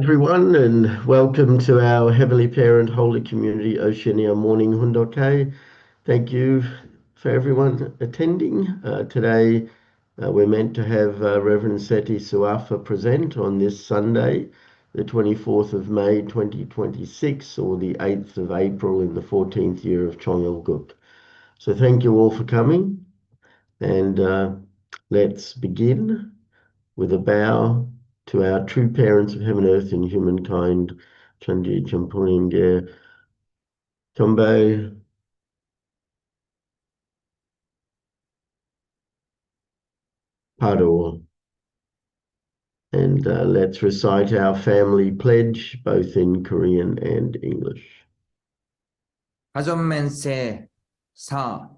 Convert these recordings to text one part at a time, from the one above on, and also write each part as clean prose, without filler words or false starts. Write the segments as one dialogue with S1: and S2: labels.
S1: Everyone, and welcome to our Heavenly Parent Holy Community Oceania Morning Hundoke. Thank you for everyone attending. Today, we're meant to have Reverend Seti Suafa present on this Sunday, the 24th of May 2026, or the 8th of April in the 14th year of Chongyalguk. So thank you all for coming, and let's begin with a bow to our true parents of heaven, earth, and humankind, Chanji Champuringe, Tombe, Pado. And let's recite our family pledge, both in Korean and English.
S2: 가전맨세 4.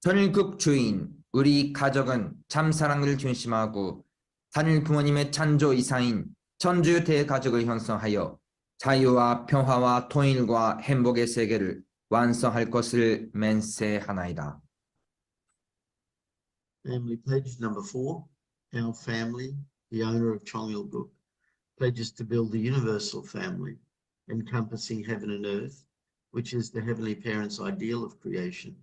S2: 전일국 주인 우리 가족은 참 사랑을 중심하고 단일 부모님의 찬조 이사인 천주 대가족을 형성하여 자유와 평화와 통일과 행복의 세계를 완성할 것을 맹세하나이다.
S1: Family pledge number 4. Our family, the owner of Chongyalguk, pledges to build the universal family, encompassing heaven and earth, which is the Heavenly Parent's ideal of creation,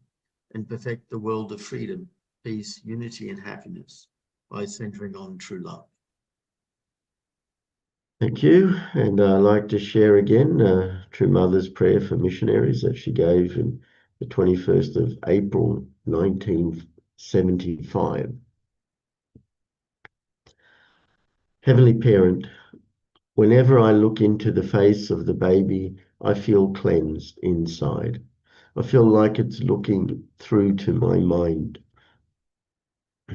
S1: and perfect the world of freedom, peace, unity, and happiness by centering on true love. Thank you. And I'd like to share again True Mother's prayer for missionaries that she gave in the 21st of April 1975. Heavenly Parent, whenever I look into the face of the baby, I feel cleansed inside. I feel like it's looking through to my mind.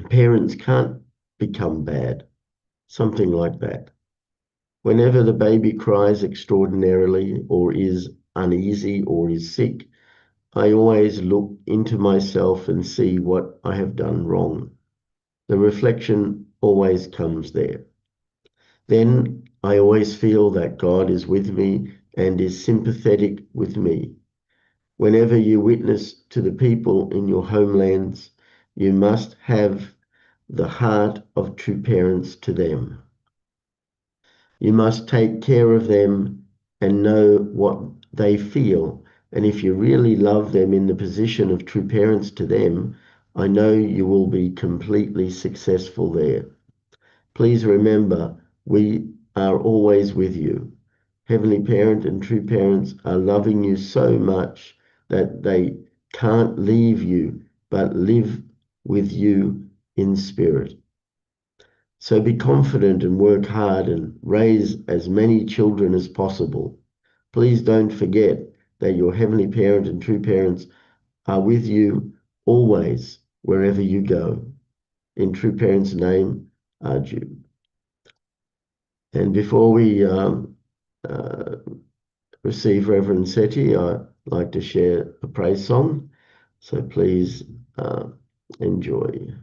S1: Parents can't become bad, something like that. Whenever the baby cries extraordinarily or is uneasy or is sick, I always look into myself and see what I have done wrong. The reflection always comes there. Then I always feel that God is with me and is sympathetic with me. Whenever you witness to the people in your homelands, you must have the heart of true parents to them. You must take care of them and know what they feel. And if you really love them in the position of true parents to them, I know you will be completely successful there. Please remember, we are always with you. Heavenly Parent and true parents are loving you so much that they can't leave you, but live with you in spirit. So be confident and work hard and raise as many children as possible. Please don't forget that your Heavenly Parent and true parents are with you always, wherever you go. In true parents' name, Arju. And before we receive Reverend Seti, I'd like to share a praise song. So please enjoy.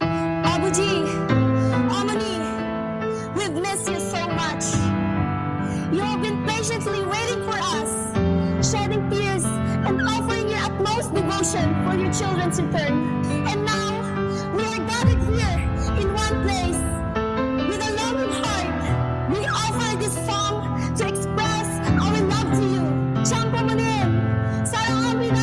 S3: 아버지, 어머니, we've missed you so much. You have been patiently waiting for us, shedding tears and offering your utmost devotion for your children's return. And now, we are gathered here in one place. With a loving heart, we offer this song to express our love to you. 참부모님, 사랑합니다.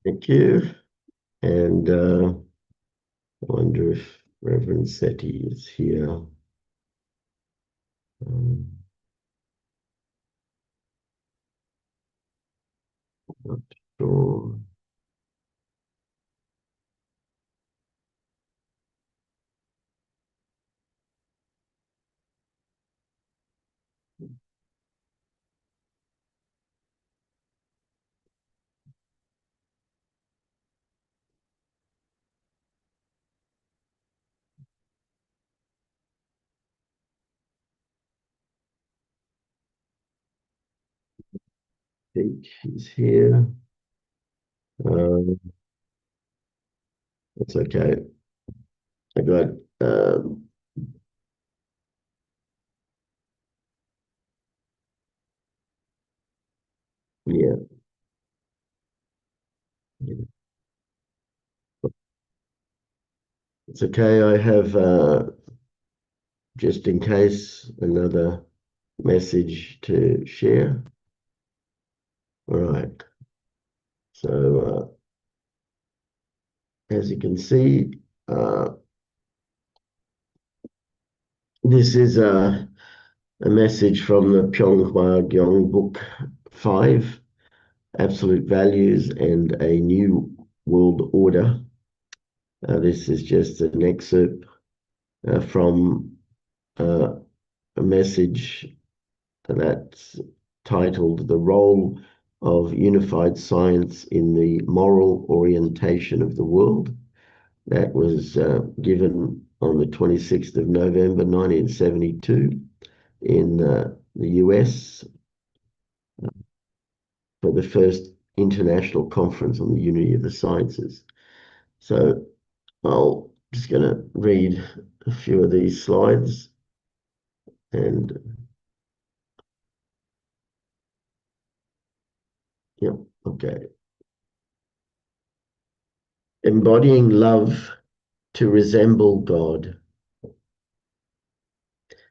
S1: Thank you. And I wonder if Reverend Seti is here. Not sure. I think he's here. That's okay. I got yeah. It's okay. I have just in case another message to share. All right. So as you can see, this is a message from the Pyonghwa Gyeong Book 5, Absolute Values and a New World Order. This is just an excerpt from a message that's titled The Role of Unified Science in the Moral Orientation of the World. That was given on the 26th of November 1972 in the US for the first international conference on the unity of the sciences. So I'll just going to read a few of these slides and yeah, okay. Embodying love to resemble God.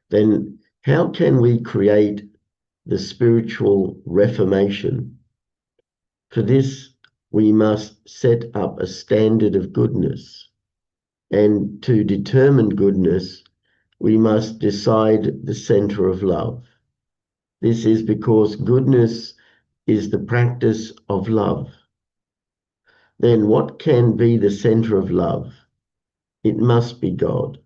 S1: Then how can we create the spiritual reformation? For this, we must set up a standard of goodness. And to determine goodness, we must decide the center of love. This is because goodness is the practice of love. Then what can be the center of love? It must be God,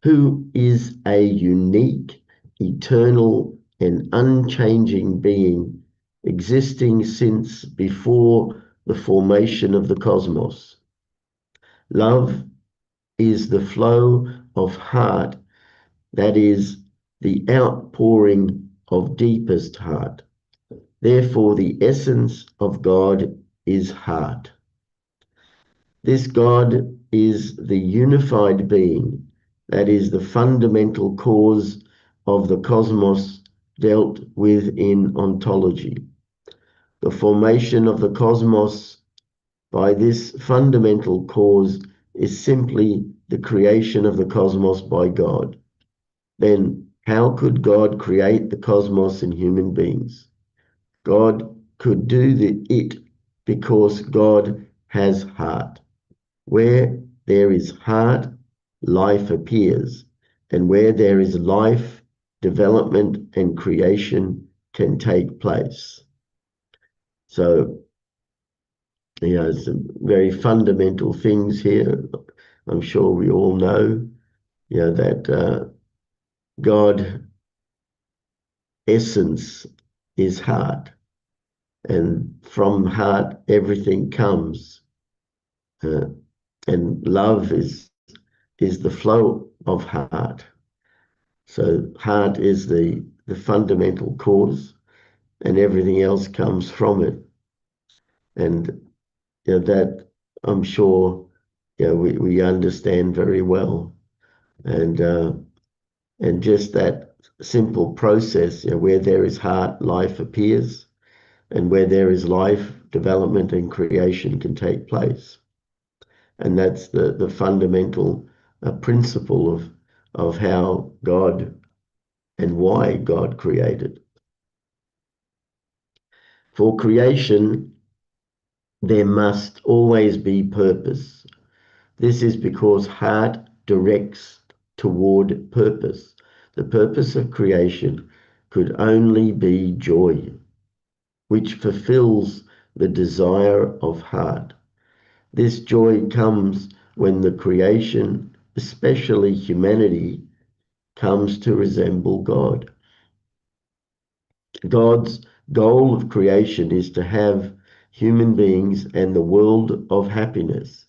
S1: who is a unique, eternal, and unchanging being, existing since before the formation of the cosmos. Love is the flow of heart, that is, the outpouring of deepest heart. Therefore, the essence of God is heart. This God is the unified being, that is the fundamental cause of the cosmos dealt with in ontology. The formation of the cosmos by this fundamental cause is simply the creation of the cosmos by God. Then how could God create the cosmos and human beings? God could do it because God has heart. Where there is heart, life appears, and where there is life, development and creation can take place. So, some very fundamental things here. I'm sure we all know, that God essence is heart, and from heart everything comes, and love is the flow of heart. So heart is the fundamental cause, and everything else comes from it. And that I'm sure we understand very well, and just that simple process, where there is heart, life appears, and where there is life, development and creation can take place. And that's the fundamental principle of how God and why God created. For creation there must always be purpose. This is because heart directs toward purpose. The purpose of creation could only be joy, which fulfills the desire of heart. This joy comes when the creation, especially humanity, comes to resemble God. God's goal of creation is to have human beings and the world of happiness.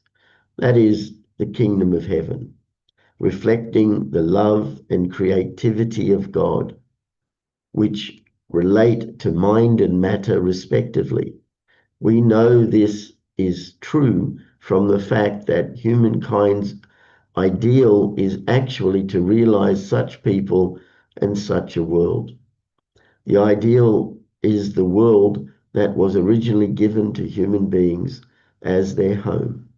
S1: That is the kingdom of heaven, reflecting the love and creativity of God, which relate to mind and matter respectively. We know this is true from the fact that humankind's ideal is actually to realize such people and such a world. The ideal is the world that was originally given to human beings as their home.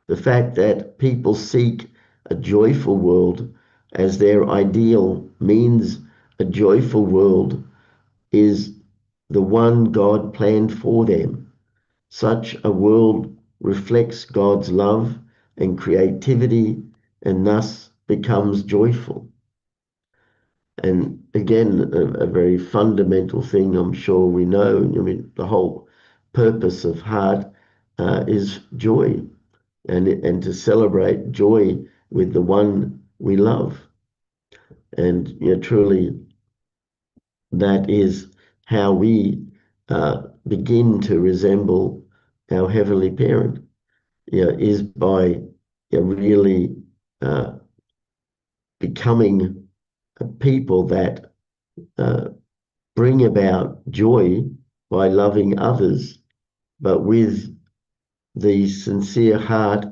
S1: The fact that people seek a joyful world as their ideal means a joyful world is the one God planned for them. Such a world reflects God's love and creativity and thus becomes joyful. And again, a very fundamental thing I'm sure we know. I mean, the whole purpose of heart is joy, and to celebrate joy with the one we love. And truly, that is how we begin to resemble our heavenly parent. Is by really becoming a people that bring about joy by loving others, but with the sincere heart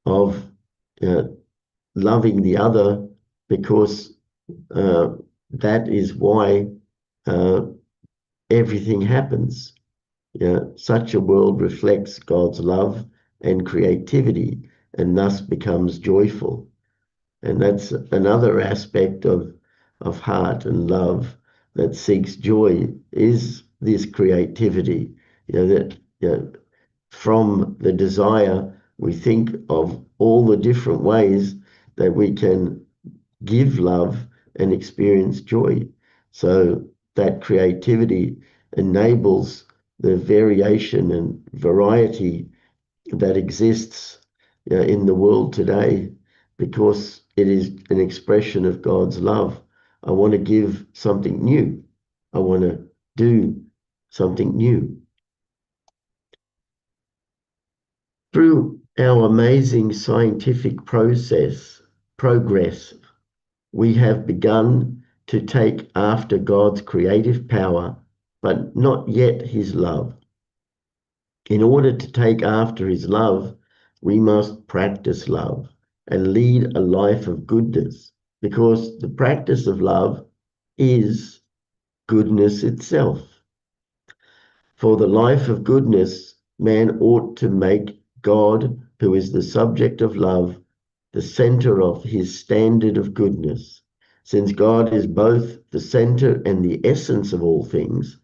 S1: of loving the other, because that is why everything happens. Such a world reflects God's love and creativity and thus becomes joyful. And that's another aspect of heart and love that seeks joy, is this creativity. That from the desire, we think of all the different ways that we can give love and experience joy. So that creativity enables the variation and variety that exists in the world today, because it is an expression of God's love. I want to give something new. I want to do something new. Through our amazing scientific progress, we have begun to take after God's creative power, but not yet his love. In order to take after his love, we must practice love and lead a life of goodness, because the practice of love is goodness itself. For the life of goodness, man ought to make God, who is the subject of love, the center of his standard of goodness. Since God is both the center and the essence of all things,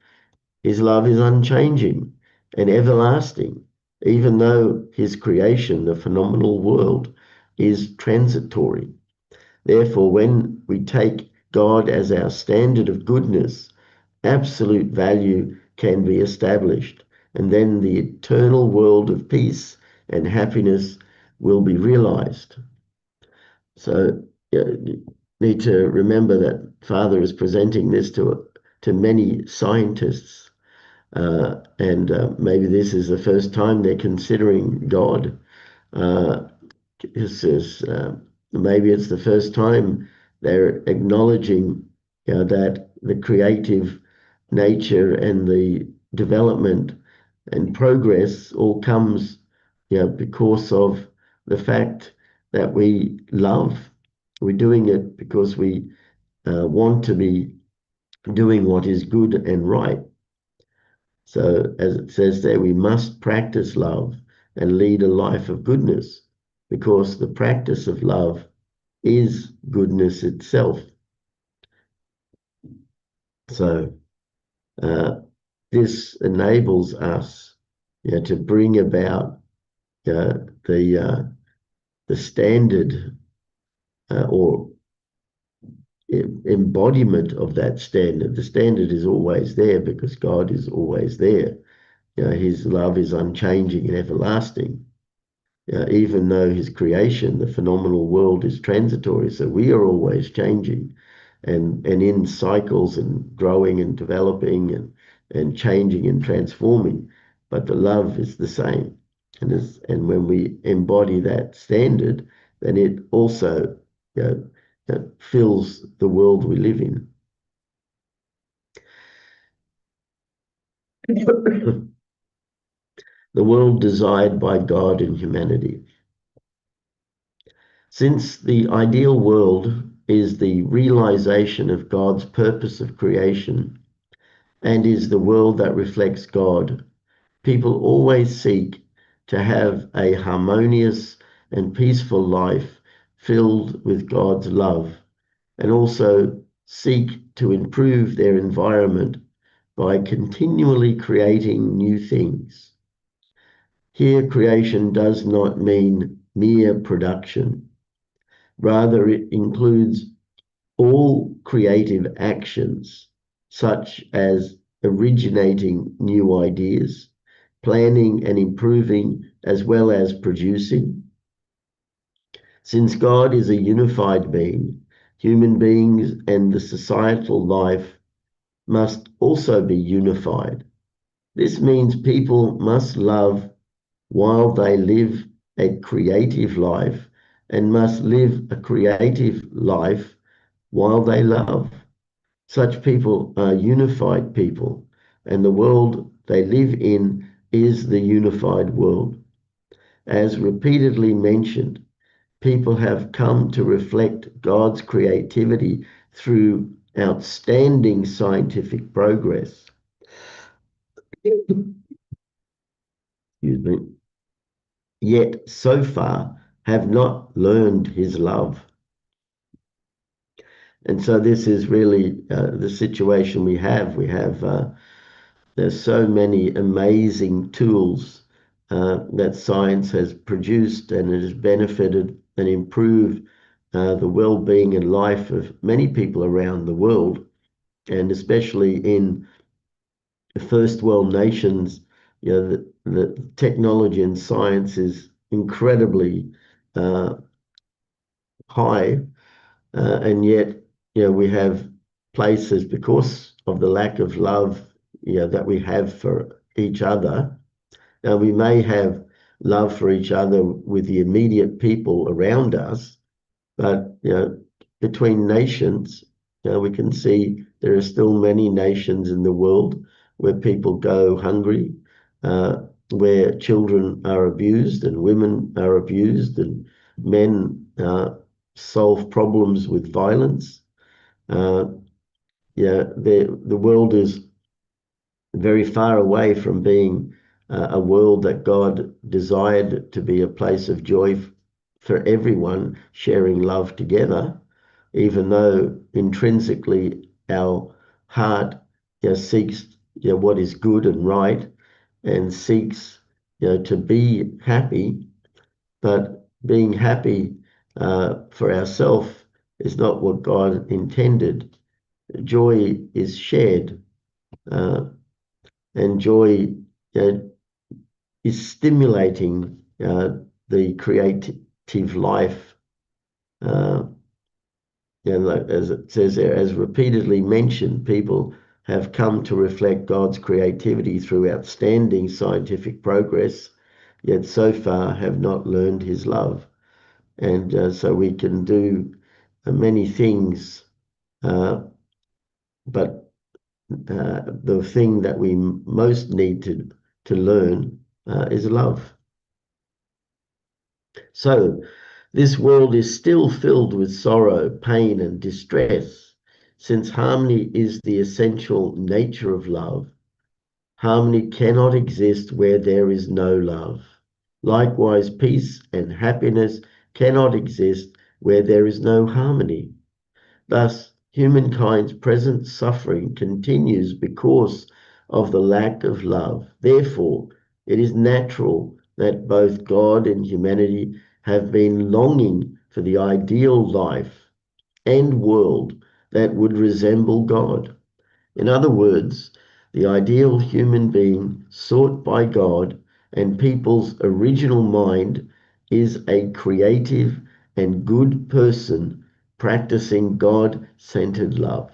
S1: his love is unchanging and everlasting, even though his creation, the phenomenal world, is transitory. Therefore, when we take God as our standard of goodness, absolute value can be established, and then the eternal world of peace and happiness will be realized. So you need to remember that Father is presenting this to many scientists, and maybe this is the first time they're considering God. Maybe it's the first time they're acknowledging that the creative nature and the development and progress all comes because of the fact that we love. We're doing it because we want to be doing what is good and right. So, as it says there, we must practice love and lead a life of goodness, because the practice of love is goodness itself. So, this enables us to bring about the standard or embodiment of that standard. The standard is always there because God is always there. His love is unchanging and everlasting. Even though his creation, the phenomenal world, is transitory, so we are always changing and in cycles and growing and developing and changing and transforming, but the love is the same. And when we embody that standard, then it also fills the world we live in. The world desired by God and humanity. Since the ideal world is the realization of God's purpose of creation and is the world that reflects God, people always seek to have a harmonious and peaceful life filled with God's love, and also seek to improve their environment by continually creating new things. Here, creation does not mean mere production. Rather, it includes all creative actions, such as originating new ideas, planning and improving, as well as producing. Since God is a unified being, human beings and the societal life must also be unified. This means people must love while they live a creative life and must live a creative life while they love. Such people are unified people, and the world they live in is the unified world. As repeatedly mentioned, people have come to reflect God's creativity through outstanding scientific progress. Excuse me. Yet so far have not learned his love. And so this is really the situation we have. There's so many amazing tools that science has produced, and it has benefited and improved the well-being and life of many people around the world, and especially in first world nations. The technology and science is incredibly high, and yet we have places, because of the lack of love that we have for each other. Now, we may have love for each other with the immediate people around us, but between nations, we can see there are still many nations in the world where people go hungry, where children are abused and women are abused, and men solve problems with violence. The world is very far away from being a world that God desired to be a place of joy for everyone sharing love together, even though intrinsically our heart seeks what is good and right, and seeks to be happy. But being happy for ourselves is not what God intended. Joy is shared, and joy is stimulating the creative life. As it says there, as repeatedly mentioned, people have come to reflect God's creativity through outstanding scientific progress, yet so far have not learned his love. And so we can do many things, but the thing that we most need to learn is love. So this world is still filled with sorrow, pain, and distress. Since harmony is the essential nature of love, harmony cannot exist where there is no love. Likewise, peace and happiness cannot exist where there is no harmony. Thus, humankind's present suffering continues because of the lack of love. Therefore, It is natural that both God and humanity have been longing for the ideal life and world that would resemble God. In other words, the ideal human being sought by God and people's original mind is a creative and good person practicing God-centered love.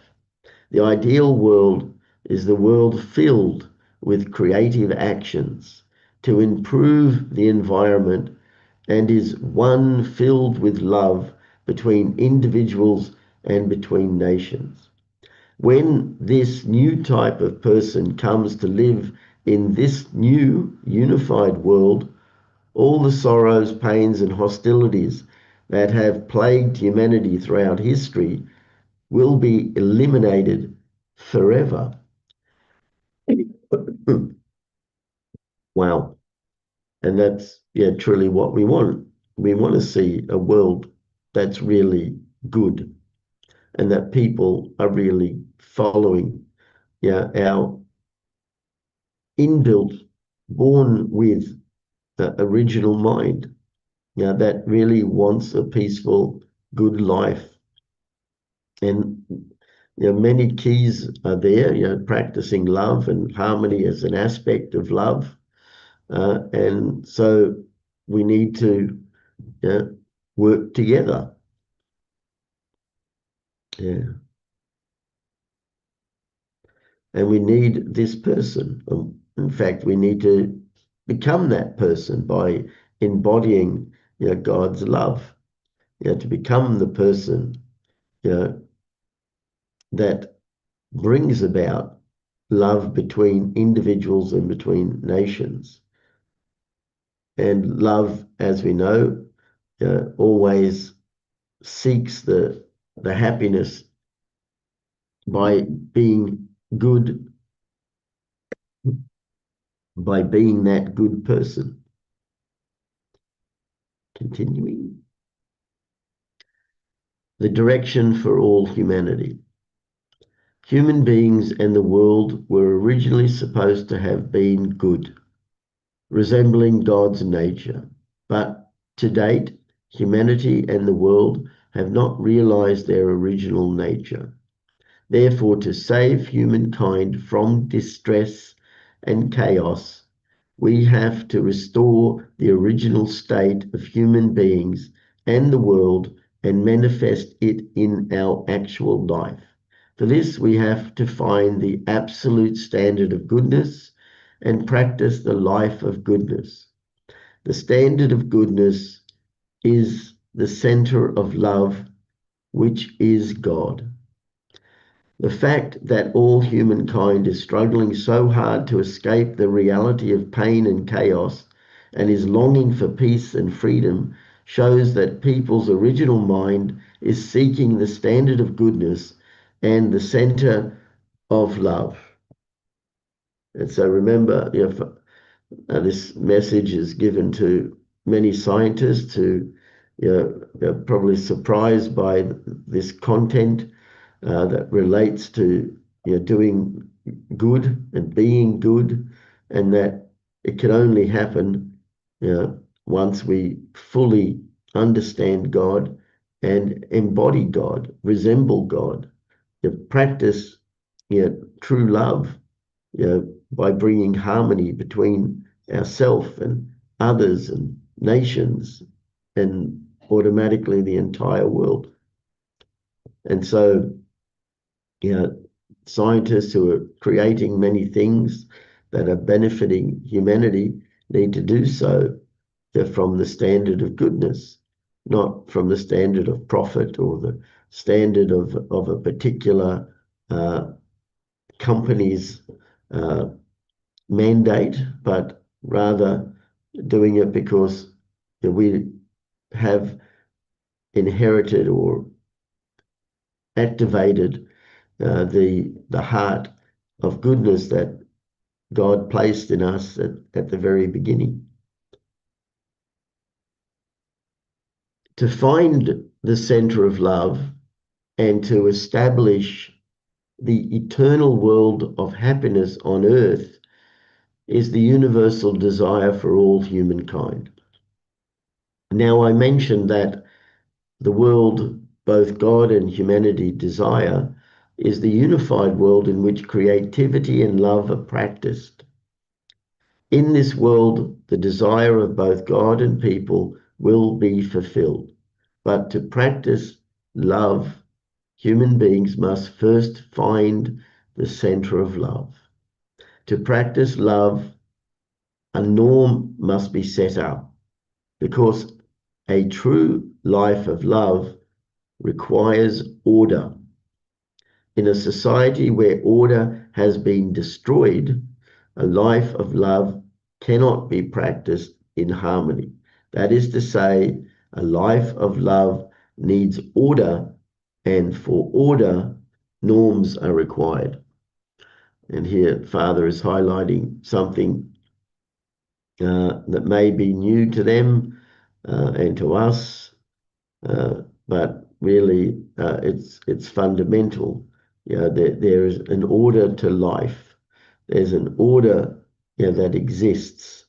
S1: The ideal world is the world filled with creative actions to improve the environment and is one filled with love between individuals and between nations. When this new type of person comes to live in this new unified world, all the sorrows, pains, and hostilities that have plagued humanity throughout history will be eliminated forever. Wow. And that's, truly what we want. We want to see a world that's really good and that people are really following, our inbuilt, born with the original mind, that really wants a peaceful, good life. And many keys are there, practicing love and harmony as an aspect of love. And so we need to work together. Yeah. And we need this person. In fact, we need to become that person by embodying God's love. To become the person that brings about love between individuals and between nations. And love, as we know, always seeks the happiness by being good, by being that good person. Continuing. The direction for all humanity. Human beings and the world were originally supposed to have been good, resembling God's nature. But to date, humanity and the world have not realized their original nature. Therefore, to save humankind from distress and chaos, we have to restore the original state of human beings and the world and manifest it in our actual life. For this, we have to find the absolute standard of goodness and practice the life of goodness. The standard of goodness is the center of love, which is God. The fact that all humankind is struggling so hard to escape the reality of pain and chaos and is longing for peace and freedom shows that people's original mind is seeking the standard of goodness and the center of love. And so remember, this message is given to many scientists who are probably surprised by this content that relates to doing good and being good, and that it can only happen once we fully understand God and embody God, resemble God, practice true love by bringing harmony between ourselves and others and nations and automatically the entire world. And so scientists who are creating many things that are benefiting humanity need to do so from the standard of goodness, not from the standard of profit or the standard of a particular company's mandate, but rather doing it because we have inherited or activated the heart of goodness that God placed in us at the very beginning. To find the center of love and to establish the eternal world of happiness on earth is the universal desire for all humankind. Now, I mentioned that the world both God and humanity desire is the unified world in which creativity and love are practiced. In this world, the desire of both God and people will be fulfilled. But to practice love, human beings must first find the center of love. To practice love, a norm must be set up because a true life of love requires order. In a society where order has been destroyed, a life of love cannot be practiced in harmony. That is to say, a life of love needs order, and for order, norms are required. And here, Father is highlighting something that may be new to them and to us, but really it's fundamental. There is an order to life. There's an order that exists,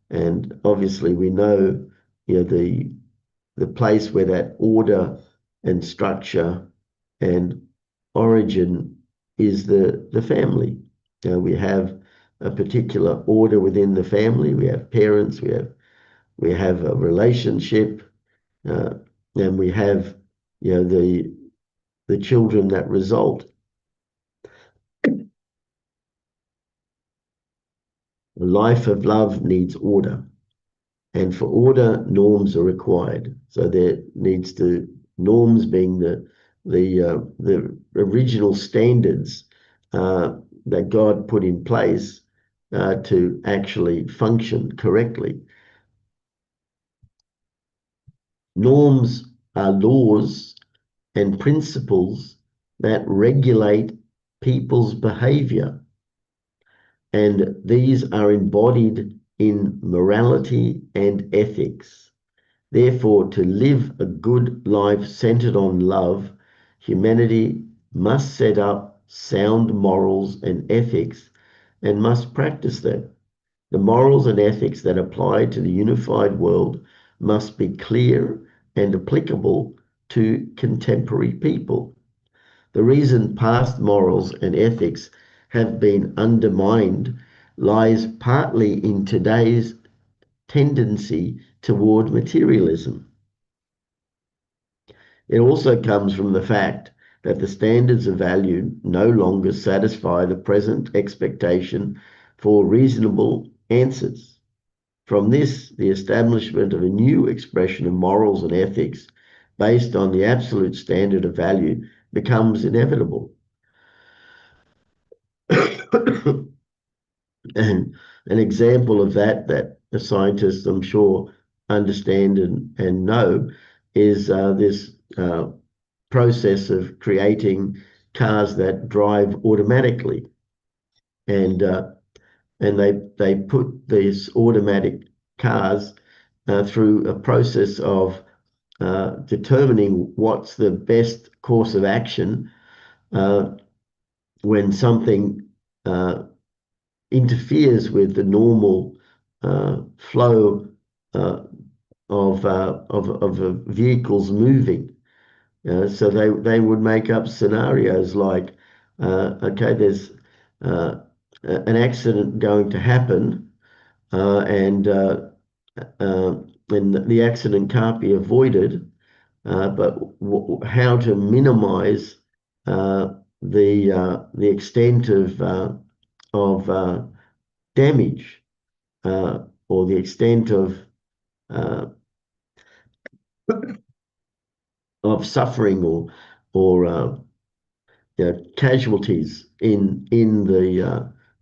S1: and obviously we know the place where that order and structure and origin is the family. We have a particular order within the family. We have parents. We have a relationship, and we have the children that result. A life of love needs order, and for order, norms are required. So there needs to norms being the original standards that God put in place to actually function correctly. Norms are laws and principles that regulate people's behavior, and these are embodied in morality and ethics. Therefore, to live a good life centered on love, humanity must set up sound morals and ethics and must practice them. The morals and ethics that apply to the unified world must be clear and applicable to contemporary people. The reason past morals and ethics have been undermined lies partly in today's tendency toward materialism. It also comes from the fact that the standards of value no longer satisfy the present expectation for reasonable answers. From this, the establishment of a new expression of morals and ethics based on the absolute standard of value becomes inevitable. And an example of that the scientists, I'm sure, understand and know is this process of creating cars that drive automatically. And they put these automatic cars through a process of determining what's the best course of action when something interferes with the normal flow of vehicles moving. So they would make up scenarios like, okay, there's an accident going to happen, and the accident can't be avoided, but how to minimize the extent of damage or the extent of suffering or casualties in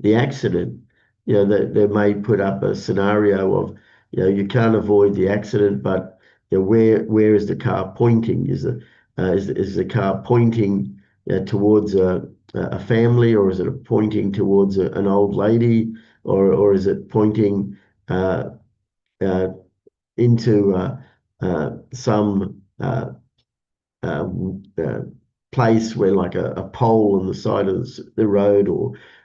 S1: the accident. They may put up a scenario of you can't avoid the accident, but where is the car pointing? Is the car pointing towards a family, or is it pointing towards an old lady, or is it pointing into some uh, uh, place where like a pole on the side of the road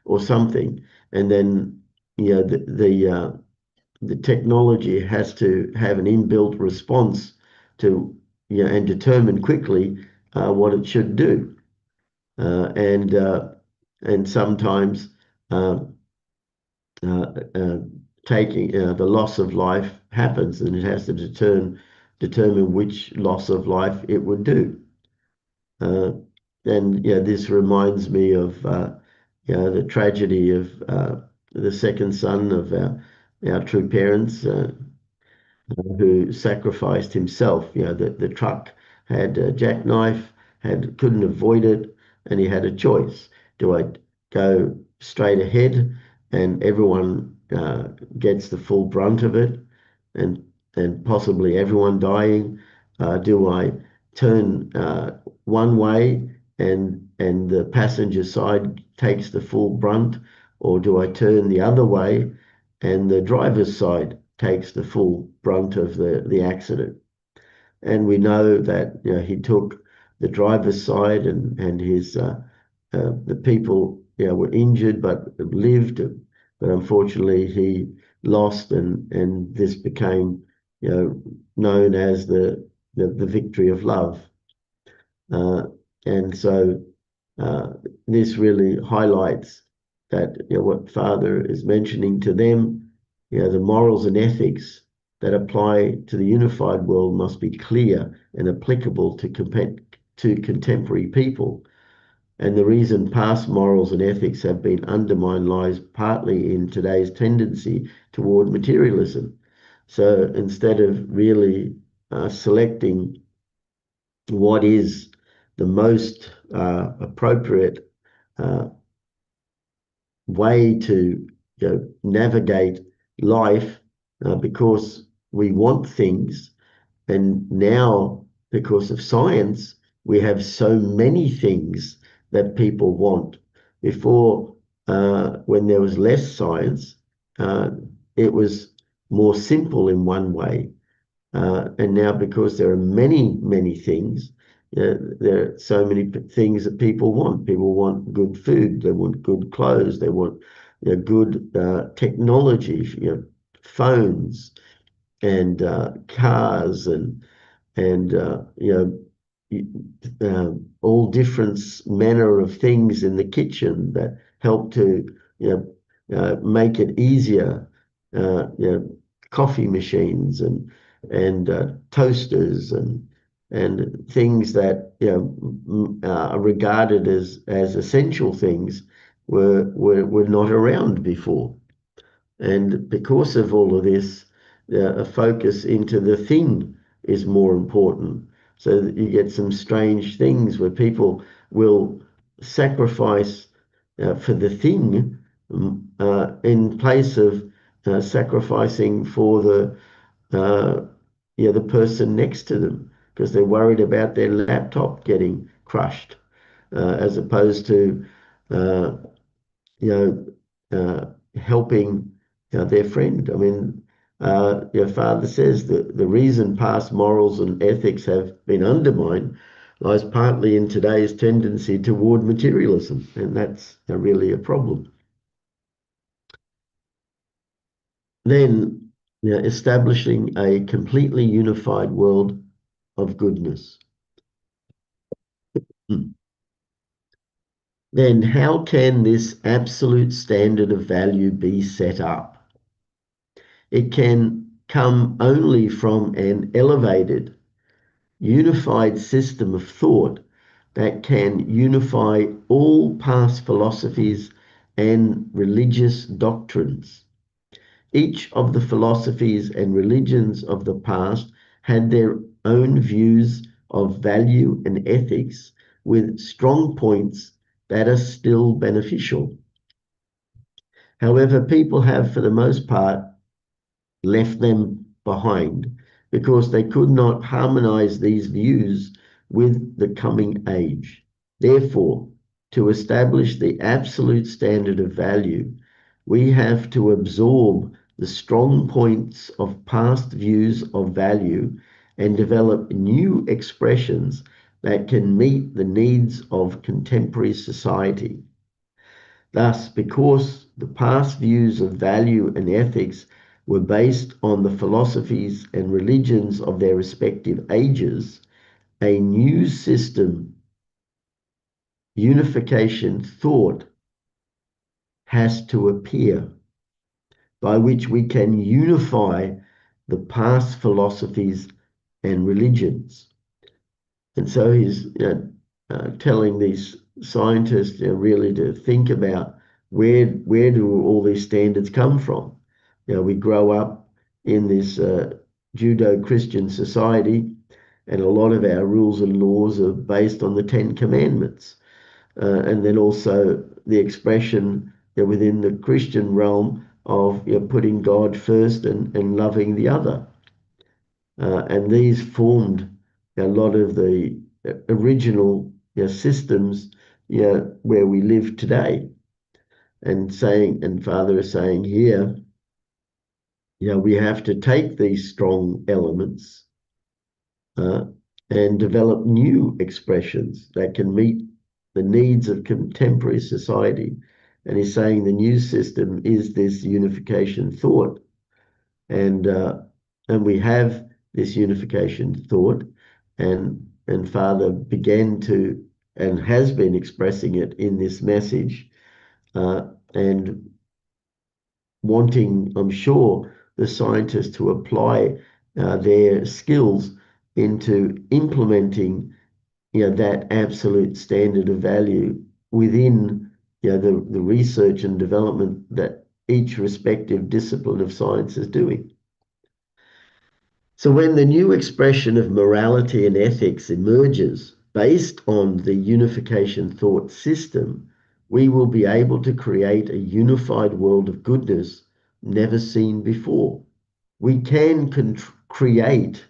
S1: or something, and then the technology has to have an inbuilt response to, and determine quickly what it should do. And sometimes taking the loss of life happens, and it has to determine which loss of life it would do. And this reminds me of the tragedy of the second son of our true parents, who sacrificed himself. The truck had a jackknife, couldn't avoid it, and he had a choice. Do I go straight ahead and everyone gets the full brunt of it, and possibly everyone dying? Do I turn one way and the passenger side takes the full brunt, or do I turn the other way and the driver's side takes the full brunt of the accident? And we know that he took the driver's side, and his the people were injured but lived, but unfortunately he lost, and this became known as the victory of love. And so this really highlights that what Father is mentioning to them, the morals and ethics that apply to the unified world must be clear and applicable to contemporary people. And the reason past morals and ethics have been undermined lies partly in today's tendency toward materialism. So instead of really selecting what is the most appropriate way to navigate life, because we want things, and now because of science we have so many things that people want. Before, when there was less science, it was more simple in one way. And now, because there are many, many things, there are so many things that people want. People want good food, they want good clothes, they want good technology, phones and cars, and all different manner of things in the kitchen that help to make it easier. Coffee machines and toasters and things that are regarded as essential things were not around before. And because of all of this, a focus into the thing is more important. So that you get some strange things where people will sacrifice for the thing in place of sacrificing for the person next to them, because they're worried about their laptop getting crushed, as opposed to helping their friend. I mean, your Father says that the reason past morals and ethics have been undermined lies partly in today's tendency toward materialism, and that's really a problem. Then, establishing a completely unified world of goodness. Then how can this absolute standard of value be set up? It can come only from an elevated, unified system of thought that can unify all past philosophies and religious doctrines. Each of the philosophies and religions of the past had their own views of value and ethics, with strong points that are still beneficial. However, people have, for the most part, left them behind because they could not harmonize these views with the coming age. Therefore, to establish the absolute standard of value, we have to absorb the strong points of past views of value and develop new expressions that can meet the needs of contemporary society. Thus, because the past views of value and ethics were based on the philosophies and religions of their respective ages, a new system, unification thought, has to appear by which we can unify the past philosophies and religions. And so he's telling these scientists really to think about where do all these standards come from. We grow up in this Judeo-Christian society, and a lot of our rules and laws are based on the Ten Commandments. And then also the expression within the Christian realm of putting God first and loving the other. And these formed a lot of the original systems where we live today. And Father is saying here, we have to take these strong elements and develop new expressions that can meet the needs of contemporary society. And he's saying the new system is this unification thought. And we have this unification thought, and Father began to and has been expressing it in this message, and wanting, I'm sure, the scientists to apply their skills into implementing that absolute standard of value within the research and development that each respective discipline of science is doing. So when the new expression of morality and ethics emerges based on the unification thought system, we will be able to create a unified world of goodness never seen before. We can create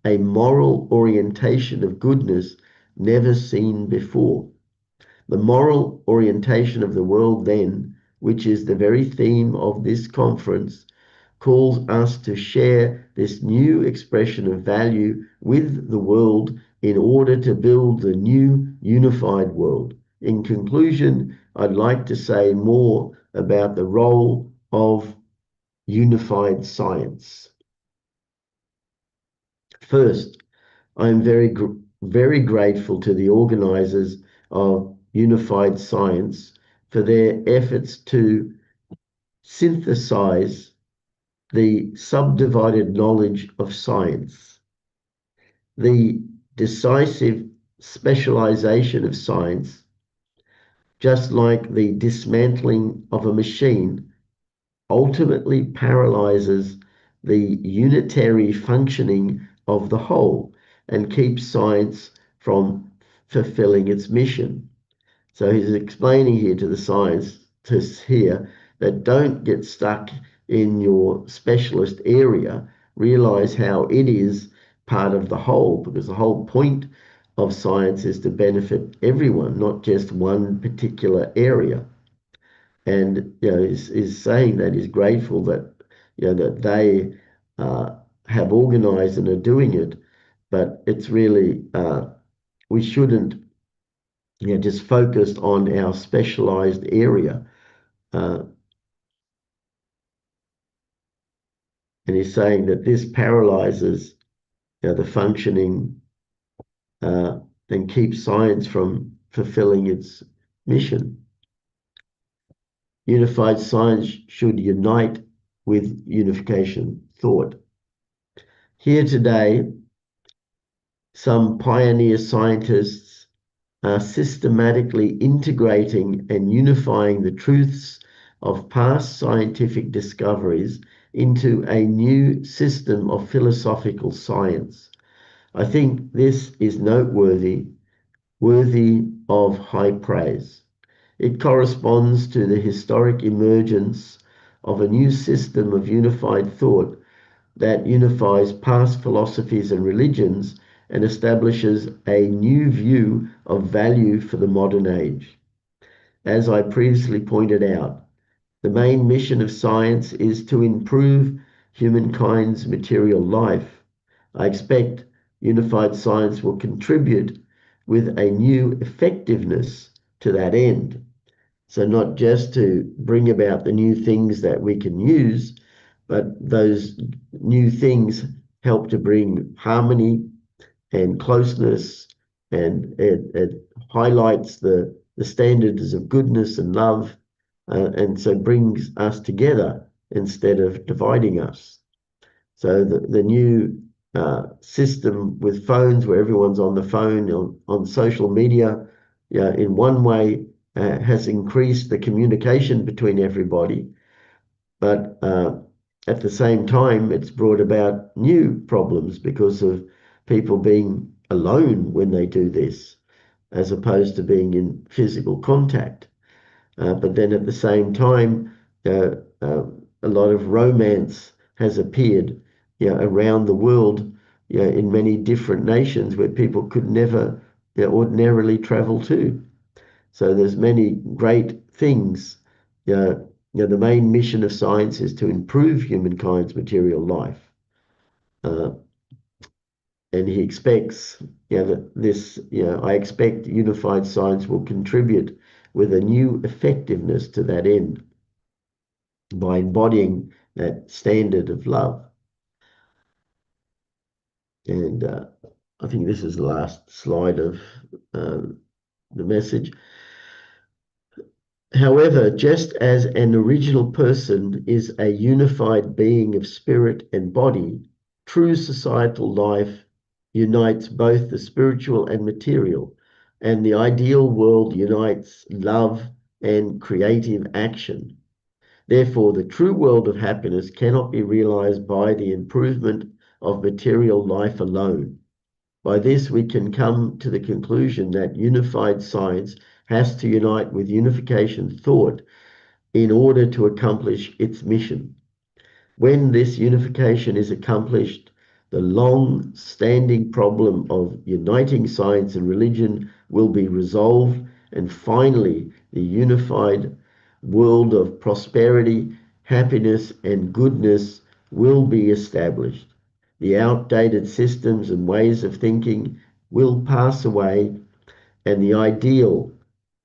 S1: a moral orientation of goodness never seen before. The moral orientation of the world then, which is the very theme of this conference, calls us to share this new expression of value with the world in order to build the new unified world. In conclusion, I'd like to say more about the role of unified science. First, I'm very grateful to the organizers of Unified Science for their efforts to synthesize the subdivided knowledge of science, the decisive specialization of science, just like the dismantling of a machine, ultimately paralyzes the unitary functioning of the whole and keeps science from fulfilling its mission. So he's explaining here to the scientists here that don't get stuck in your specialist area. Realize how it is part of the whole, because the whole point of science is to benefit everyone, not just one particular area. And is saying that he's grateful that that they have organized and are doing it, but it's really we shouldn't just focus on our specialized area. And he's saying that this paralyzes the functioning and keeps science from fulfilling its mission. Unified science should unite with unification thought. Here today, some pioneer scientists are systematically integrating and unifying the truths of past scientific discoveries into a new system of philosophical science. I think this is noteworthy, worthy of high praise. It corresponds to the historic emergence of a new system of unified thought that unifies past philosophies and religions and establishes a new view of value for the modern age. As I previously pointed out, the main mission of science is to improve humankind's material life. I expect unified science will contribute with a new effectiveness to that end. So not just to bring about the new things that we can use, but those new things help to bring harmony and closeness, and it highlights the standards of goodness and love, and so brings us together instead of dividing us. So the new system with phones, where everyone's on the phone, on social media, in one way has increased the communication between everybody, but at the same time, it's brought about new problems because of people being alone when they do this, as opposed to being in physical contact. But then at the same time, a lot of romance has appeared, around the world, in many different nations where people could never, ordinarily travel to. So there's many great things. The main mission of science is to improve humankind's material life. And he expects, that this, I expect unified science will contribute with a new effectiveness to that end by embodying that standard of love. And I think this is the last slide of the message. However, just as an original person is a unified being of spirit and body, true societal life unites both the spiritual and material, and the ideal world unites love and creative action. Therefore, the true world of happiness cannot be realized by the improvement of material life alone. By this, we can come to the conclusion that unified science has to unite with unification thought in order to accomplish its mission. When this unification is accomplished, the long-standing problem of uniting science and religion will be resolved, and finally, the unified world of prosperity, happiness, and goodness will be established. The outdated systems and ways of thinking will pass away, and the ideal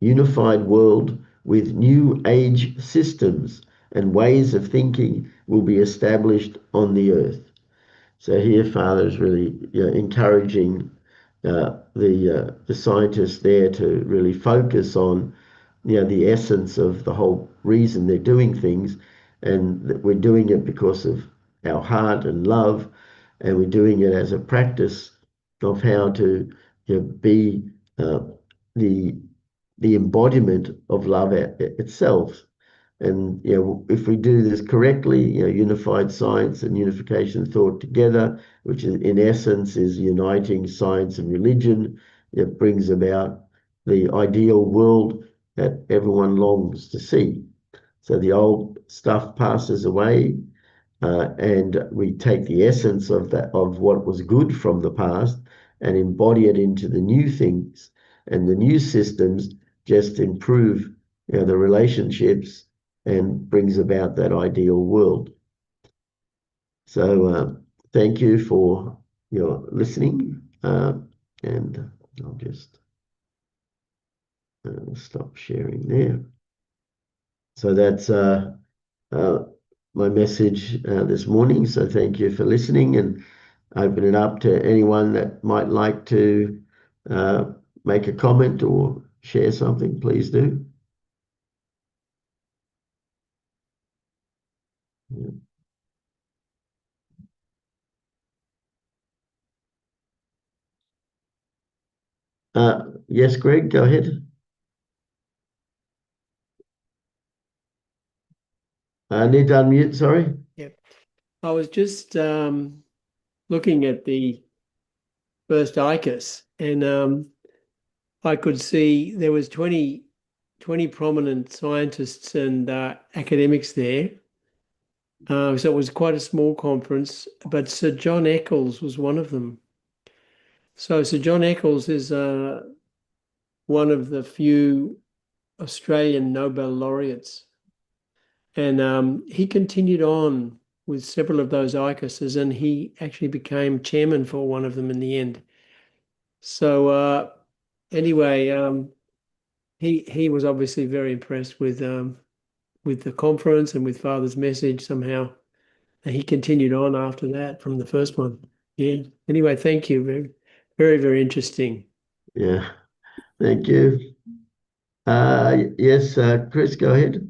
S1: unified world with new age systems and ways of thinking will be established on the earth. So here, Father is really, encouraging the scientists there to really focus on, the essence of the whole reason they're doing things, and that we're doing it because of our heart and love, and we're doing it as a practice of how to, be the embodiment of love itself. And if we do this correctly, unified science and unification thought together, which in essence is uniting science and religion, it brings about the ideal world that everyone longs to see. So the old stuff passes away, and we take the essence of what was good from the past and embody it into the new things, and the new systems just improve, the relationships and brings about that ideal world. So thank you for your listening, and I'll just stop sharing there. So that's my message this morning. So thank you for listening, and open it up to anyone that might like to make a comment or share something. Please do. Yes, Greg, go ahead. I need to unmute, sorry.
S4: Yep. I was just looking at the first ICUS, and I could see there was 20 prominent scientists and academics there. So it was quite a small conference, but Sir John Eccles was one of them. So Sir John Eccles is one of the few Australian Nobel laureates. And he continued on with several of those ICUSs, and he actually became chairman for one of them in the end. So anyway, he was obviously very impressed with the conference and with Father's message somehow. And he continued on after that from the first one. Yeah. Anyway, thank you. Very, very, very interesting.
S1: Yeah. Thank you. Yes, Chris, go ahead.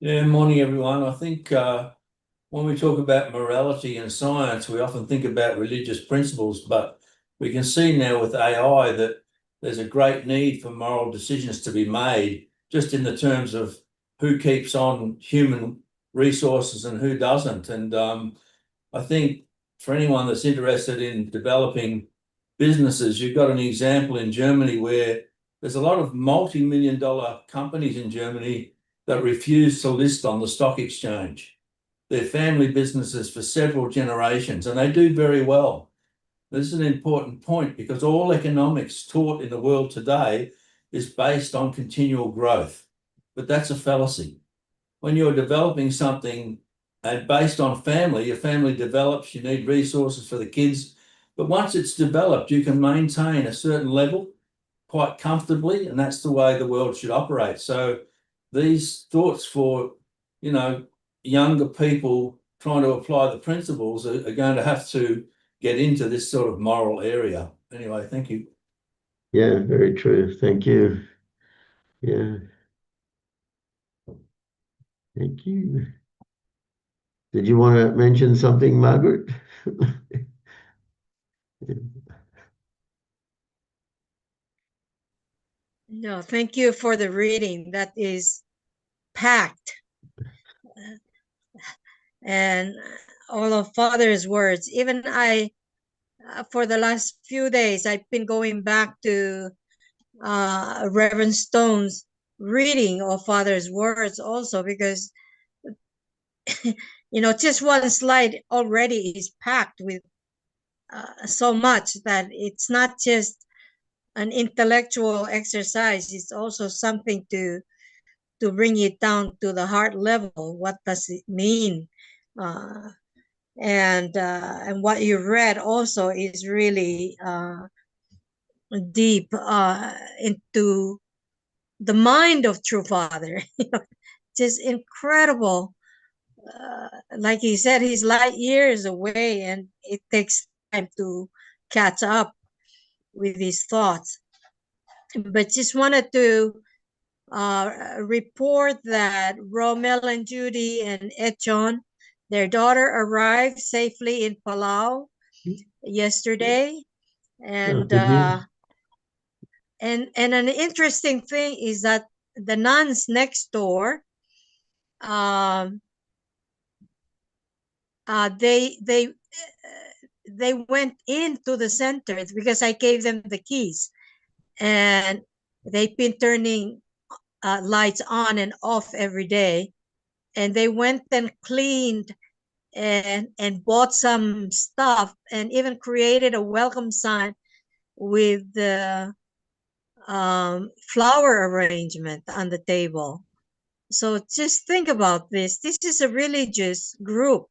S5: Yeah, morning everyone. I think when we talk about morality and science, we often think about religious principles, but we can see now with AI that there's a great need for moral decisions to be made, just in the terms of who keeps on human resources and who doesn't. And I think for anyone that's interested in developing businesses, you've got an example in Germany where there's a lot of multi-million-dollar companies in Germany that refuse to list on the stock exchange. They're family businesses for several generations, and they do very well. This is an important point because all economics taught in the world today is based on continual growth, but that's a fallacy. When you're developing something and based on family, your family develops, you need resources for the kids, but once it's developed, you can maintain a certain level quite comfortably, and that's the way the world should operate. So these thoughts for, younger people trying to apply the principles are going to have to get into this sort of moral area. Anyway, thank you.
S1: Yeah, very true. Thank you. Yeah. Thank you. Did you want to mention something, Margaret?
S6: No, thank you for the reading. That is packed. And all of Father's words. Even for the last few days, I've been going back to Reverend Stone's reading of Father's words also, because just one slide already is packed with so much that it's not just an intellectual exercise, it's also something to bring it down to the heart level. What does it mean? And what you read also is really deep into the mind of true Father. Just incredible. Like he said, he's light years away, and it takes time to catch up with his thoughts. But just wanted to report that Romel and Judy and Echon, their daughter, arrived safely in Palau yesterday. And
S1: good news.
S6: and an interesting thing is that the nuns next door, they went into the center because I gave them the keys, and they've been turning lights on and off every day, and they went and cleaned and bought some stuff and even created a welcome sign with the flower arrangement on the table. So just think about this. This is a religious group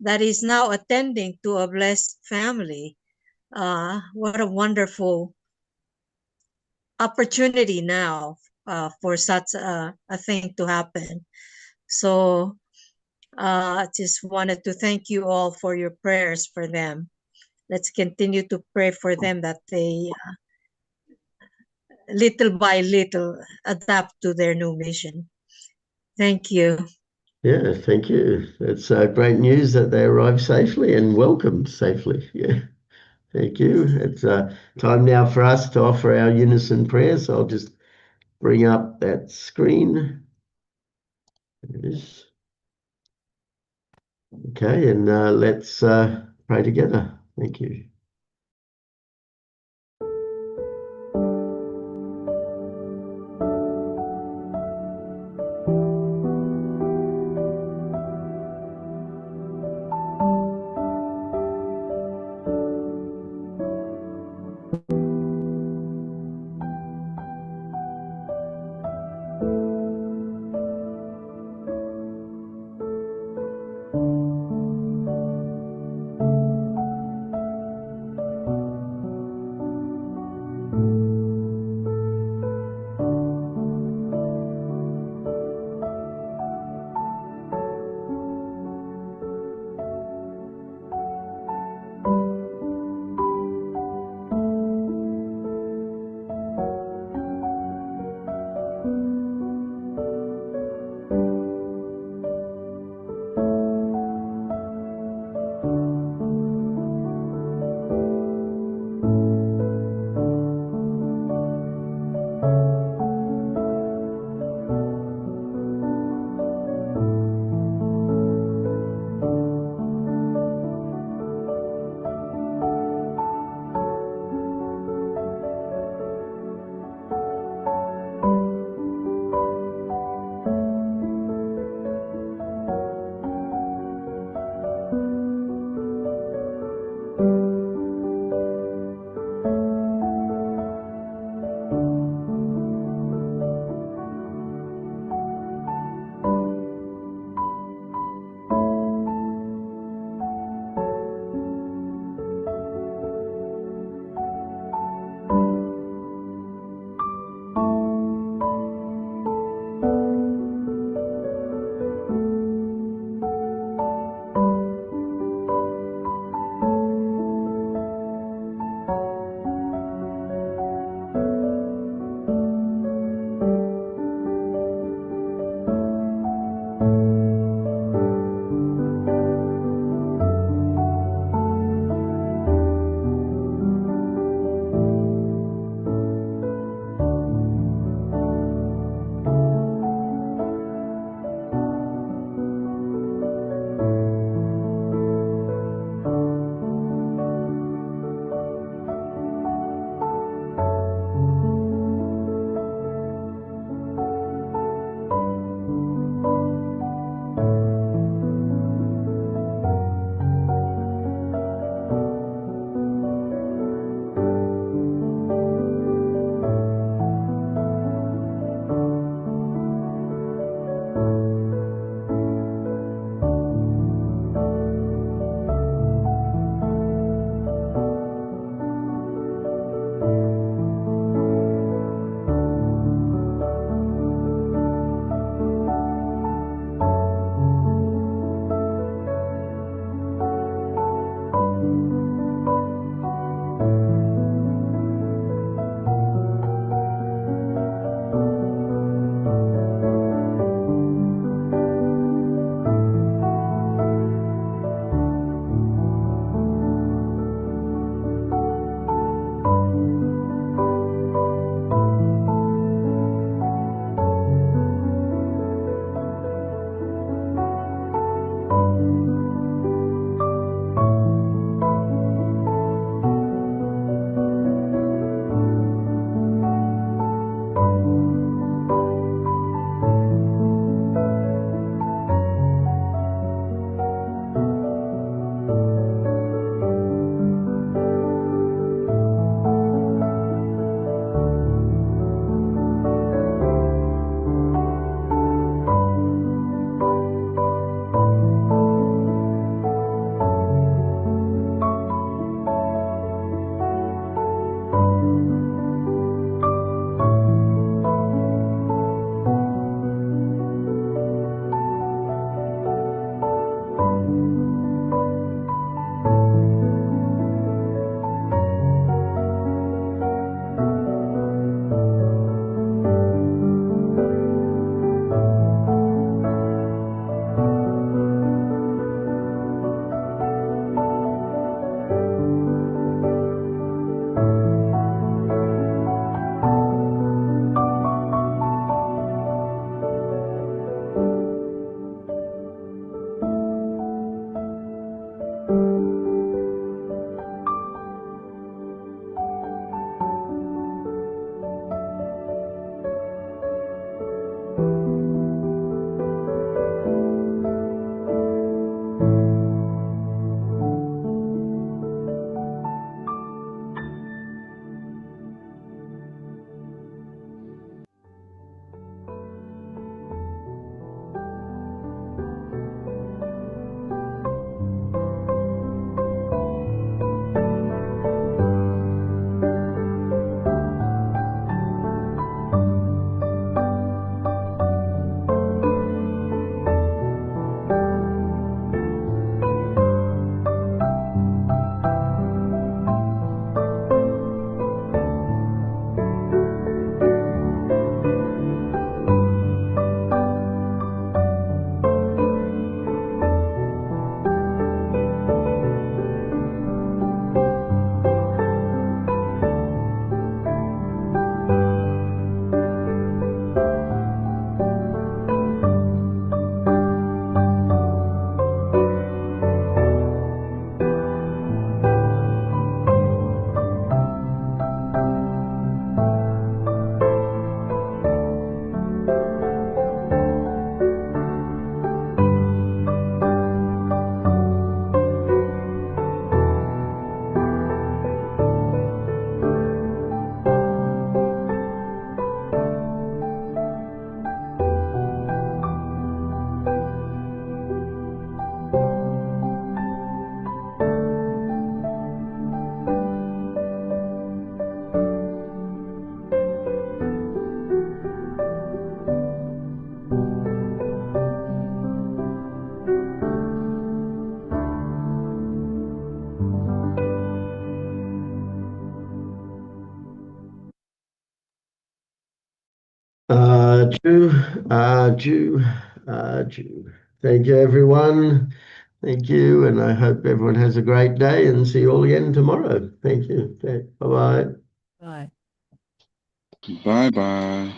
S6: that is now attending to a blessed family. What a wonderful opportunity now for such a thing to happen. So just wanted to thank you all for your prayers for them. Let's continue to pray for them that they little by little adapt to their new mission. Thank you.
S1: Yeah, thank you. It's great news that they arrived safely and welcomed safely. Yeah, thank you. It's time now for us to offer our unison prayers. So I'll just bring up that screen. There it is. Okay, and let's pray together. Thank you. Jew, Jew, Jew. Thank you, everyone. Thank you, and I hope everyone has a great day and see you all again tomorrow. Thank you. Okay, bye-bye.
S7: Bye.
S8: Bye bye.